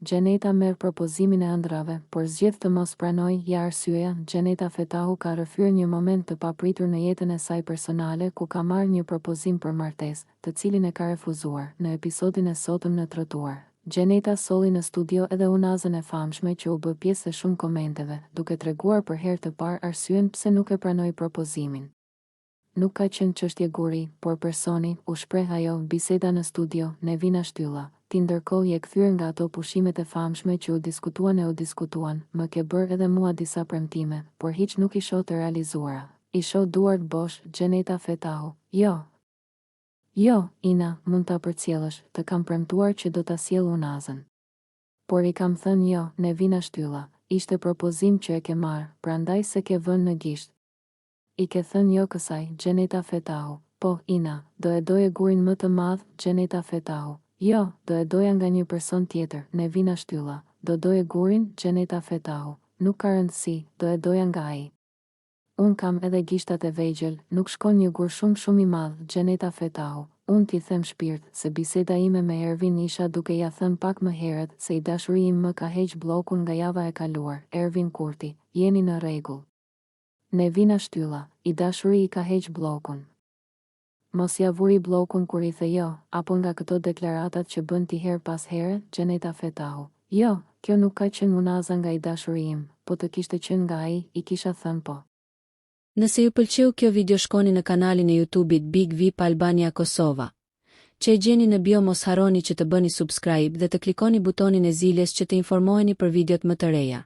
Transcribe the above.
Gjeneta merr propozimin e ëndrave, por zgjedh të mos pranoj, ja arsyeja. Gjeneta Fetahu ka rrëfyer një moment të papritur në jetën e saj personale ku ka marrë një propozim për martesë, të cilin e ka refuzuar. Në episodin e sotëm në trotuar, Gjeneta solli në studio edhe unazën e famshme që u bë pjesë e shumë komenteve, duke treguar për herë të parë arsyen pse nuk e pranoi propozimin. Nuk ka qenë çështje guri, por personi, u shpreh ajo. Biseda në studio, Nevina Shtylla. Ti ndërkohë je kthyer nga ato pushimet e famshme që u diskutuan, më ke bërë edhe mua disa premtime, por hiç nuk i shoh të realizuara. I shoh duart bosh. Gjeneta Fetahu. Jo, Ina, mund ta përcjellësh, të kam premtuar që do ta sjell unazën. Por i kam thënë jo. Nevina Shtylla. Ishte propozim që e ke marrë, prandaj se ke vënë në gisht. I ke thënë jo kësaj. Gjeneta Fetahu. Po, Ina, do e doje gurin më të madh. Gjeneta Fetahu. Jo, do e doja nga një person tjetër. Nevina Shtylla. Do doje gurin. Gjeneta Fetahu. Nuk ka rëndësi, do e doja nga ai. Unë kam edhe gishtat e vegjël, nuk shkon një gur shumë i madh. Gjeneta Fetahu. Unë t'i them shpirt, se biseda ime me Ervin isha duke ja thënë pak më herët se i dashuri im më ka heq bllokun nga java e kaluar. Ervin Kurti, jeni në rregull. Nevina Shtylla. I dashuri i ka heq bllokun. Mos ja vuri bllokun kur i the jo, apo nga këto deklaratat që bën ti her pas here. Gjeneta Fetahu. Jo, kjo nuk ka qenë unaza nga i dashuri im, po të kishte qenë nga ai, i kisha thënë po. Nëse ju pëlqeu kjo video shkoni në kanalin e YouTube-it Big VIP Albania Kosova. Që e gjeni në bio, mos harroni që të bëni subscribe dhe të klikoni butonin e ziljes që të informoheni për videot më të reja.